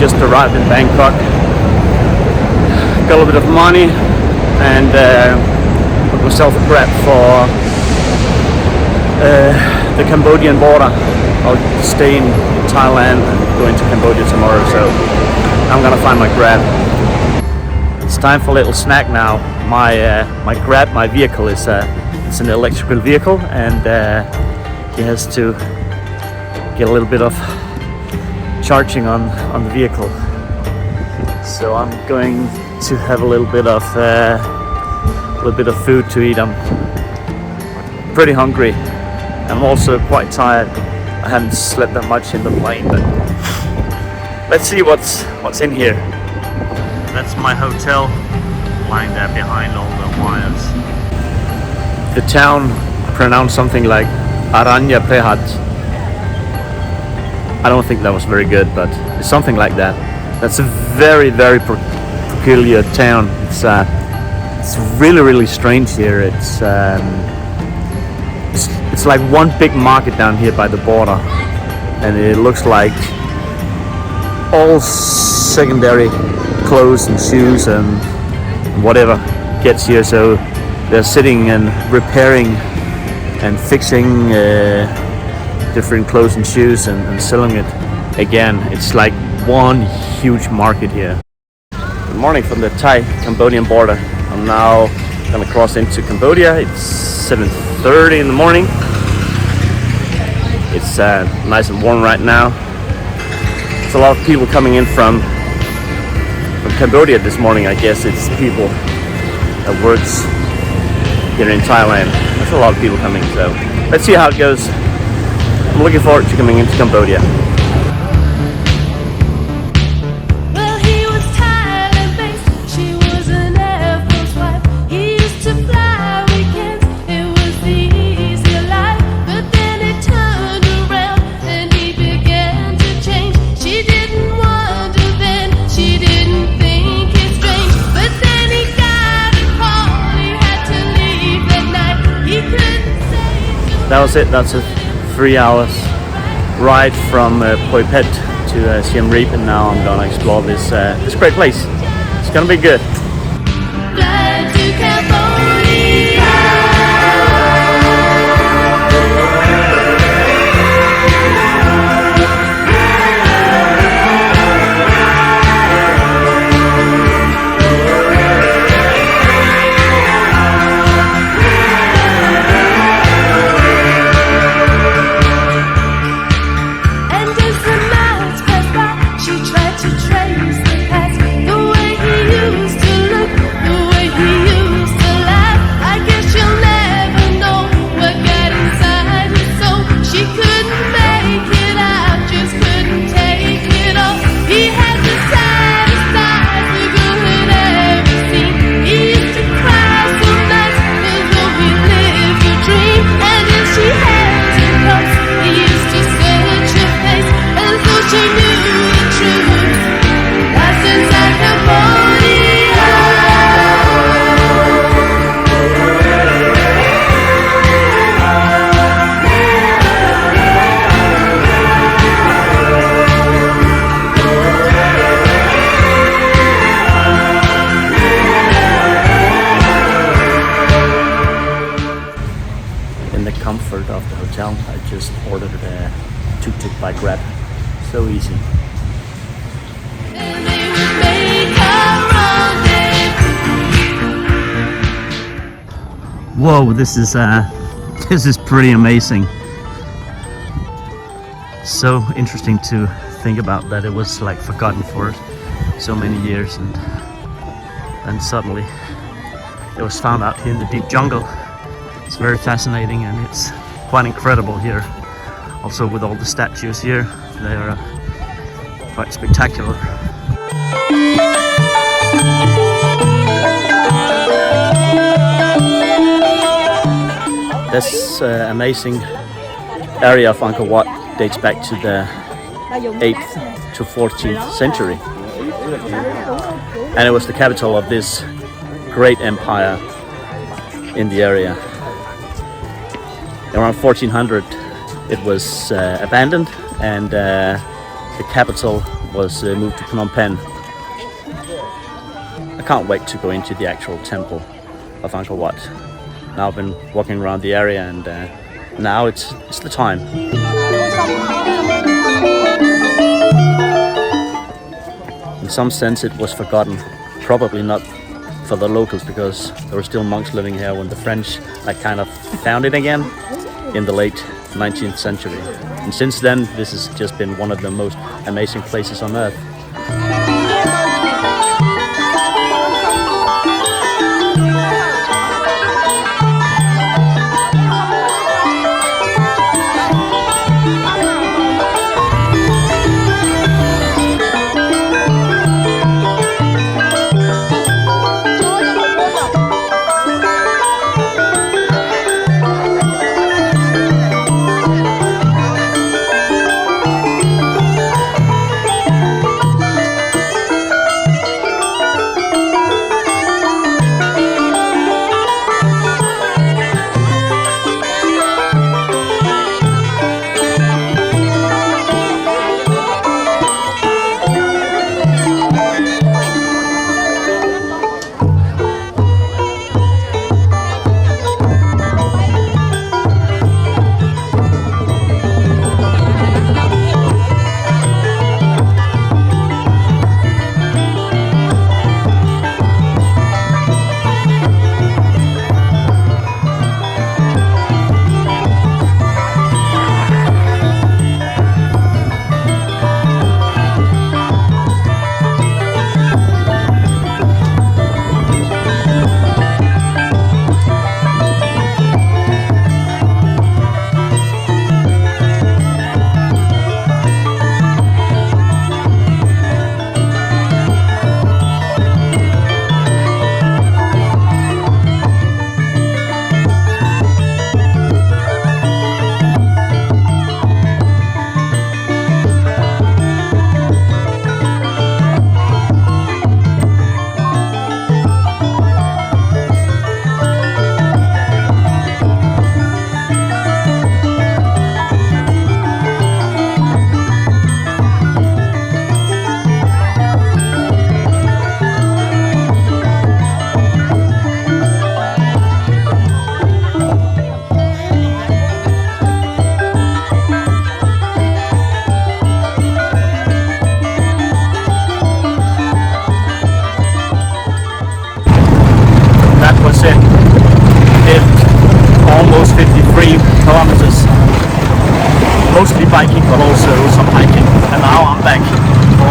just arrived in Bangkok. Got a little bit of money and put myself a grab for the Cambodian border. I'll stay in Thailand and go into Cambodia tomorrow, so I'm gonna find my grab. It's time for a little snack now. My grab, my vehicle is it's an electrical vehicle, and he has to get a little bit of charging on the vehicle. So I'm going to have a little bit of food to eat. I'm pretty hungry. I'm also quite tired. I haven't slept that much in the plane, but let's see what's in here. That's my hotel, lying there behind all the wires. The town pronounced something like Aranya Prehat. I don't think that was very good, but it's something like that. That's a very, very peculiar town. It's really, really strange here. It's like one big market down here by the border, and it looks like all secondary clothes and shoes and whatever gets here. So they're sitting and repairing and fixing different clothes and shoes and selling it again. It's like one huge market here. Good morning from the Thai-Cambodian border. I'm now gonna cross into Cambodia. It's 7:30 in the morning. It's nice and warm right now. There's a lot of people coming in from Cambodia this morning. I guess it's people that works here in Thailand. There's a lot of people coming, so let's see how it goes. I'm looking forward to coming into Cambodia. That was it. That's a 3 hours ride from Phuket to Siem Reap, and now I'm gonna explore this great place. It's gonna be good. Comfort of the hotel, I just ordered a tuk-tuk by Grab. So easy. Whoa, this is pretty amazing. So interesting to think about that it was like forgotten for so many years, and then suddenly it was found out here in the deep jungle. It's very fascinating, and it's quite incredible here. Also with all the statues here, they are quite spectacular. This amazing area of Angkor Wat dates back to the 8th to 14th century. And it was the capital of this great empire in the area. Around 1400 it was abandoned, and the capital was moved to Phnom Penh. I can't wait to go into the actual temple of Angkor Wat. Now I've been walking around the area, and now it's the time. In some sense it was forgotten, probably not for the locals, because there were still monks living here when the French kind of found it again in the late 19th century. And since then this has just been one of the most amazing places on earth. Mostly biking, but also some hiking. And now I'm back,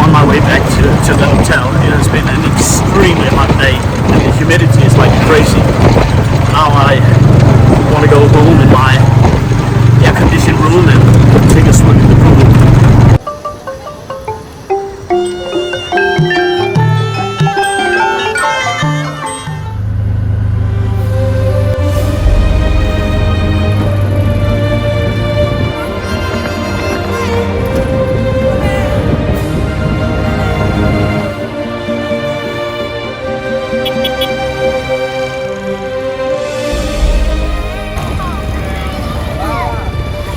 on my way back to the hotel. It has been an extremely hot day, and the humidity is like crazy. Now I want to go home in my air-conditioned room and take a swim in the pool.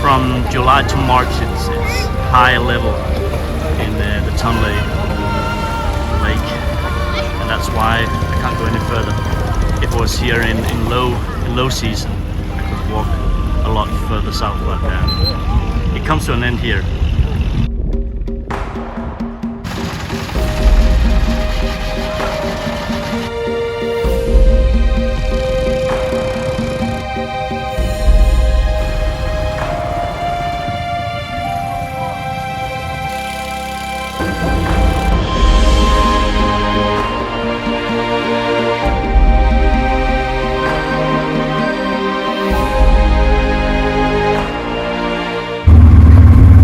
From July to March it's high level in the Tonle Lake, and that's why I can't go any further. If it was here in low season, I could walk a lot further south, but it comes to an end here.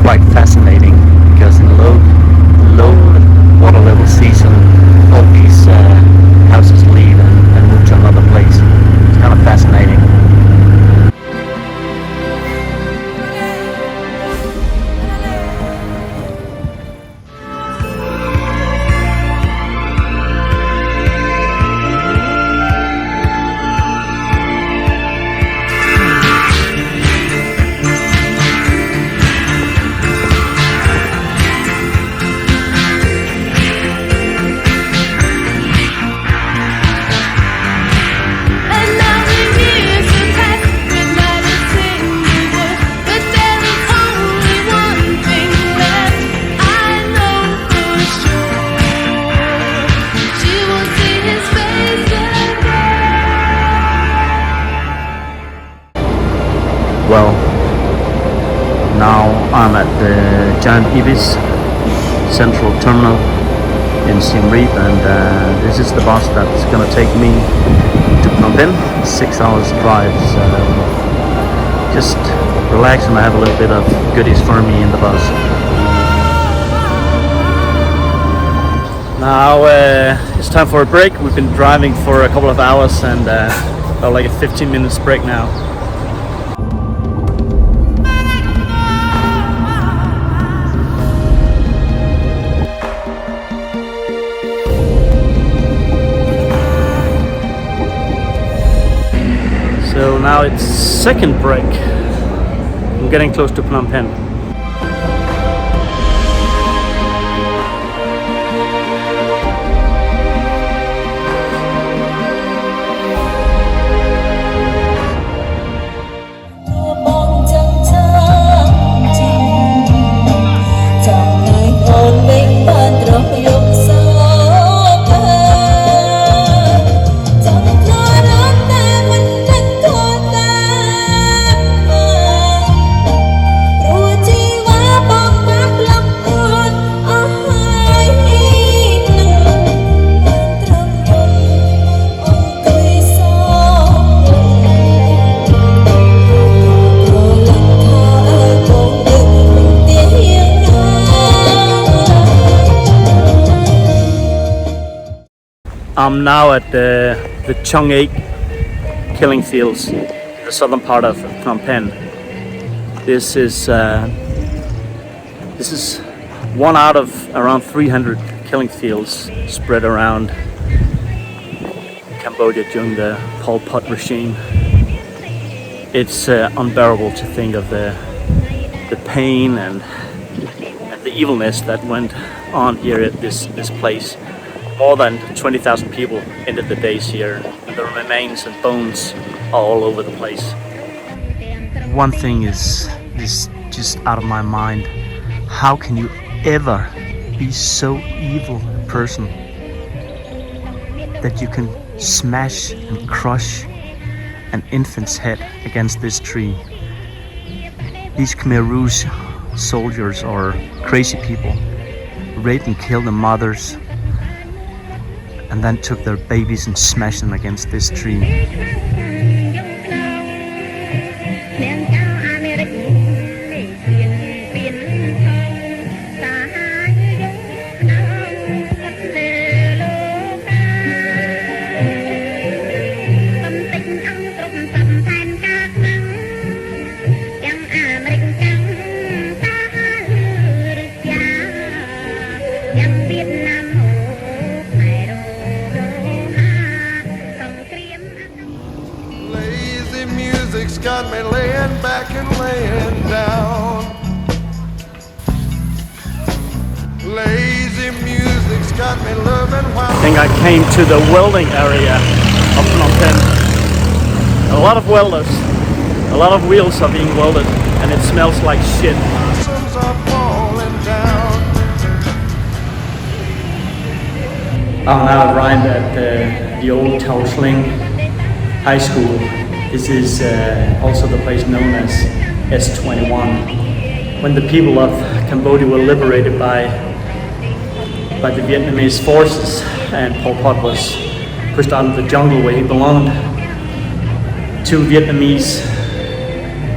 Quite giant Ibis Central Terminal in Siem Reap, and this is the bus that's gonna take me to Phnom Penh. 6 hours drive, so just relax and I have a little bit of goodies for me in the bus. Now it's time for a break. We've been driving for a couple of hours and like a 15 minutes break now. So now it's second break. I'm getting close to Phnom Penh. I'm now at the Chung 8 killing fields, the southern part of Phnom Penh. This is one out of around 300 killing fields spread around Cambodia during the Pol Pot regime. It's unbearable to think of the pain and the evilness that went on here at this place. More than 20,000 people ended the days here, and the remains and bones are all over the place. One thing is just out of my mind. How can you ever be so evil a person that you can smash and crush an infant's head against this tree? These Khmer Rouge soldiers or crazy people raped and killed the mothers and then took their babies and smashed them against this tree. Got me laying back and laying down. Lazy music's got me loving while I think I came to the welding area of Phnom Penh. A lot of welders, a lot of wheels are being welded, and it smells like shit. blossoms are falling down. I'm now arrived at the old Tao Sling High School. This is also the place known as S21. When the people of Cambodia were liberated by the Vietnamese forces and Pol Pot was pushed out of the jungle where he belonged, two Vietnamese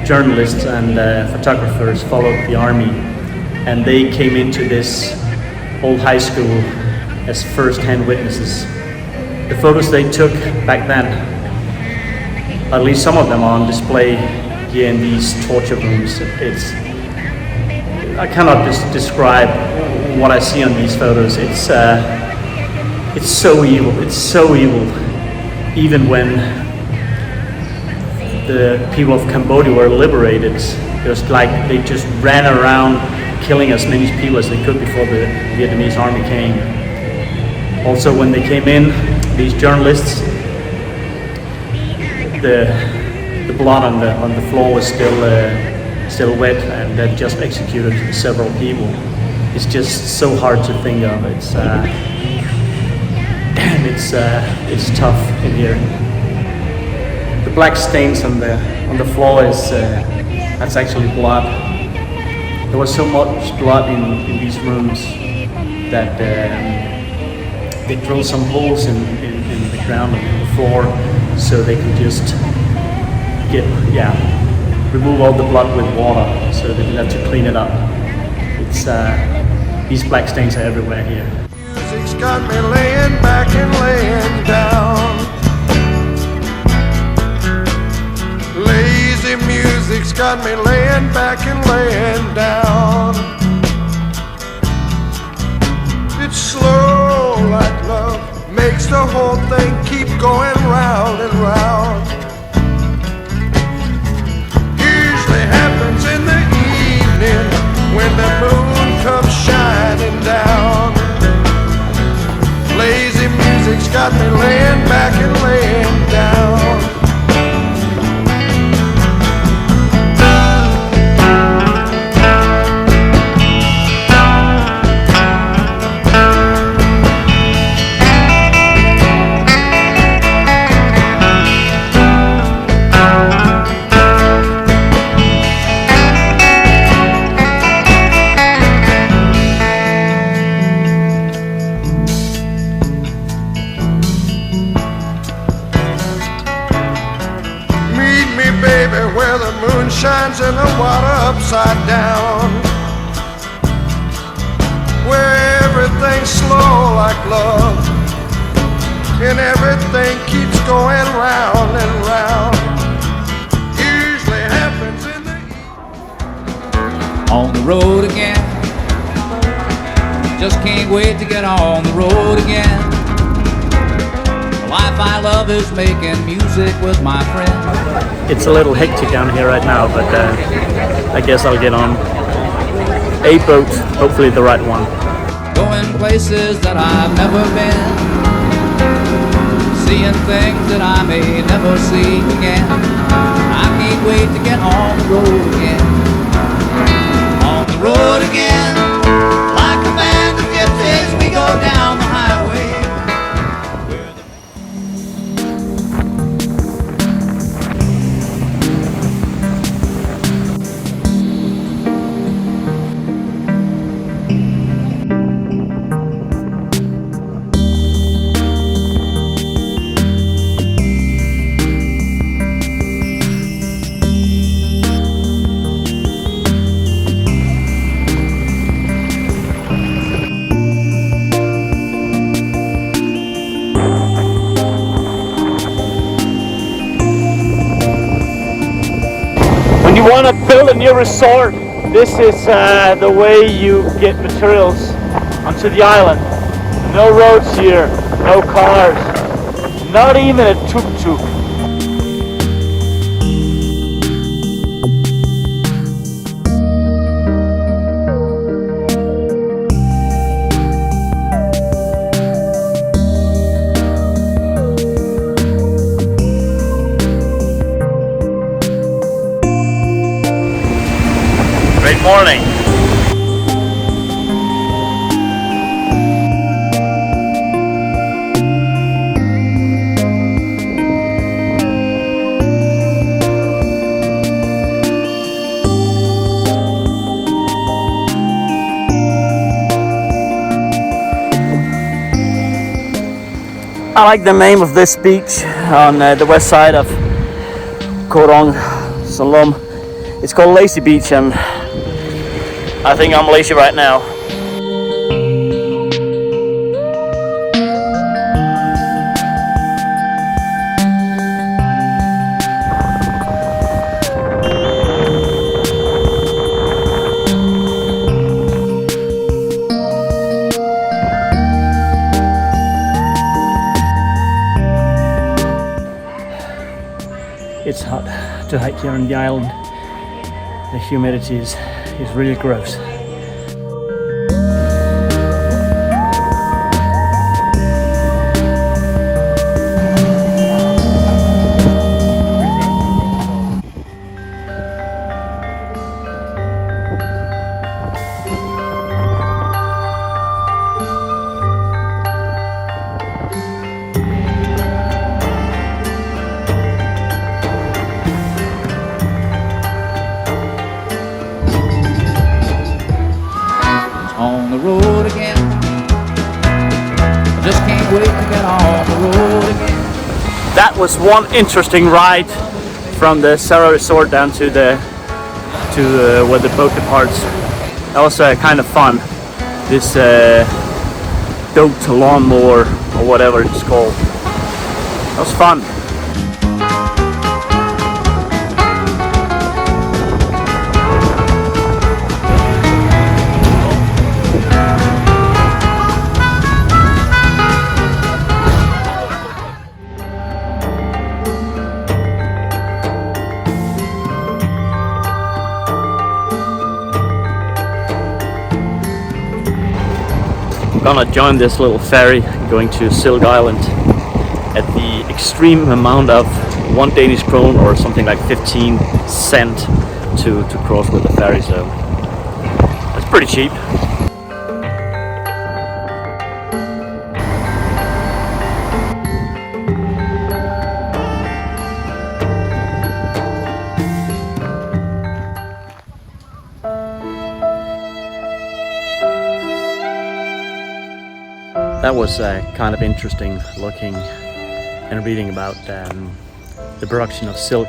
journalists and photographers followed the army, and they came into this old high school as first-hand witnesses. The photos they took back then, at least some of them are on display here in these torture rooms. I cannot describe what I see on these photos. It's so evil. It's so evil. Even when the people of Cambodia were liberated, it was like they just ran around killing as many people as they could before the Vietnamese army came. Also, when they came in, these journalists, the blood on the floor was still wet, and they just executed several people. It's just so hard to think of. It's tough in here. The black stains on the floor that's actually blood. there was so much blood in these rooms that they drilled some holes in the ground and in the floor so they could just remove all the blood with water, so they didn't have to clean it up. It's these black stains are everywhere here. Music's got me laying back and laying down. Lazy music's got me laying back and laying down. It's slow like love, makes the whole thing keep going round and round. Usually happens in the evening when the moon comes shining down. Lazy music's got me laying back and laying down. Where the moon shines and the water upside down, where everything's slow like love and everything keeps going round and round. Usually happens in the evening. On the road again, just can't wait to get on the road again. The life I love is making music with my friends. It's a little hectic down here right now, but I guess I'll get on a boat, hopefully the right one. Going places that I've never been, seeing things that I may never see again. I can't wait to get on the road again. On the road again, like a band of gypsies, we go down the highway. When you want to build a new resort, this is the way you get materials onto the island. No roads here, no cars, not even a tuk-tuk. Great morning. I like the name of this beach on the west side of Korong Salom. It's called Lazy Beach, and I think I'm lazy right now. It's hot to hike here on the island. The humidity is really gross. that was one interesting ride from the Sarah Resort down to where the boat departs. That was kind of fun. This goat lawnmower or whatever it's called. That was fun. Gonna join this little ferry going to Silk Island at the extreme amount of 1 Danish krone or something like 15 cent to cross with the ferry, so that's pretty cheap. That was kind of interesting looking and reading about the production of silk.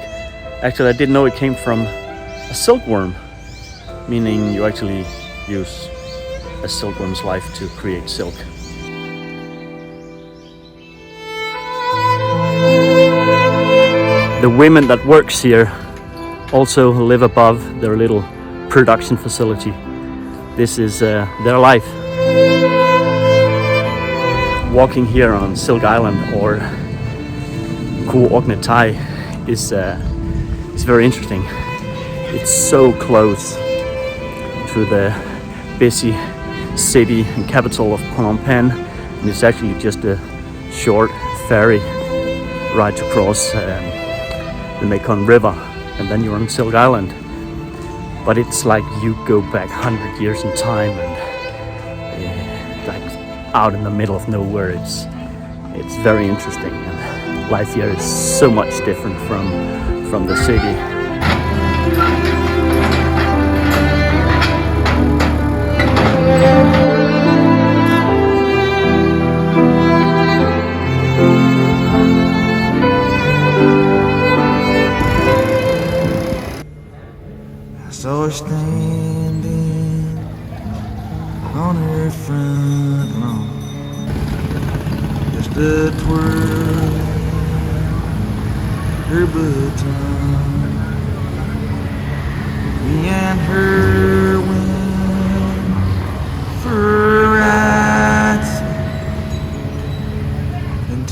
Actually, I didn't know it came from a silkworm, meaning you actually use a silkworm's life to create silk. The women that works here also live above their little production facility. This is their life. Walking here on Silk Island or Koh Orkney Thai is very interesting. It's so close to the busy city and capital of Phnom Penh, and it's actually just a short ferry ride to cross the Mekong River, and then you're on Silk Island. But it's like you go back 100 years in time and out in the middle of nowhere. It's very interesting, and life here is so much different from the city. I saw her standing on her front lawn, just a twirl her baton. Me and her went for rides and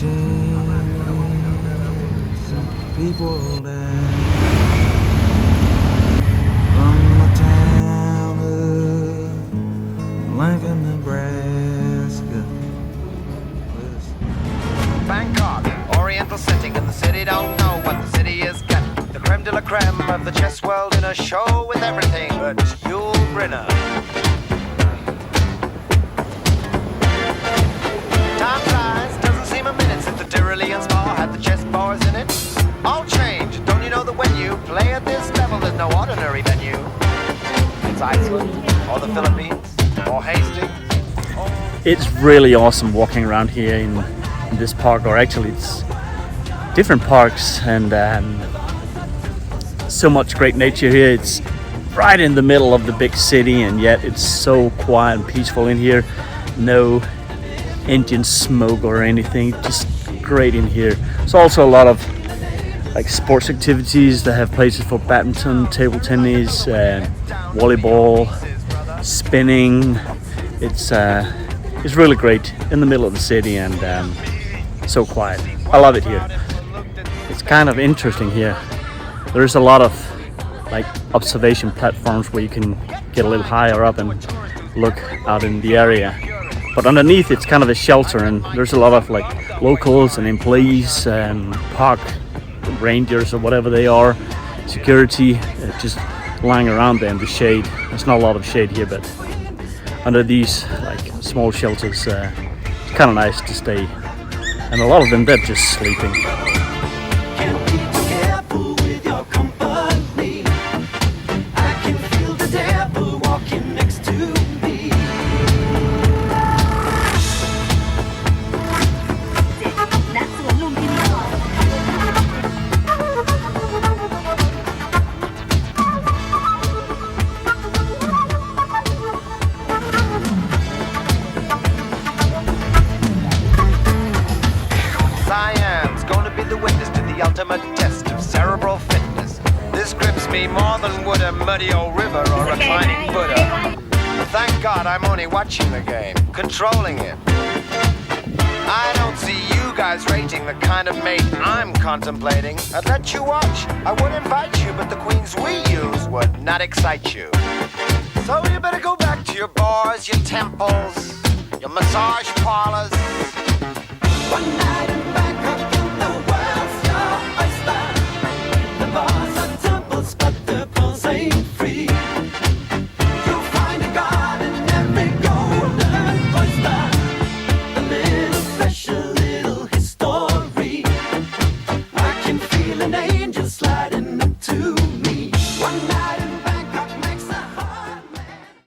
some people died. From the town of Lincoln, Nebraska. Bangkok, oriental setting, and the city don't know what the city is getting. The creme de la creme of the chess world in a show with everything but Yul Brynner. Time flies, doesn't seem a minute since the Tyrolean Spa had the chess bars in it. All change, don't you know that when you play at this level, there's no ordinary venue. It's Iceland, or the Philippines, or Hastings. It's really awesome walking around here in this park, or actually it's different parks, and so much great nature here. It's right in the middle of the big city, and yet it's so quiet and peaceful in here. No engine smoke or anything, just great in here. There's also a lot of like sports activities. They have places for badminton, table tennis, volleyball, spinning. It's really great in the middle of the city, and so quiet. I love it here. It's kind of interesting here. There's a lot of like observation platforms where you can get a little higher up and look out in the area. But underneath it's kind of a shelter, and there's a lot of like locals and employees and park rangers or whatever they are, security, just lying around there in the shade. There's not a lot of shade here, but under these like small shelters, it's kind of nice to stay. And a lot of them, they're just sleeping. Can't be too careful with your company. I can feel the devil walking next to me. ultimate test of cerebral fitness. This grips me more than would a muddy old river or a reclining Buddha. But thank God I'm only watching the game, controlling it. I don't see you guys rating the kind of mate I'm contemplating. I'd let you watch, I would invite you, but the queens we use would not excite you. So you better go back to your bars, your temples, your massage parlors. One night in Bangkok and the world's your oyster. The bars are temples, but the pulse ain't free. You'll find a god in every golden oyster. A little special, little history. I can feel an angel slide.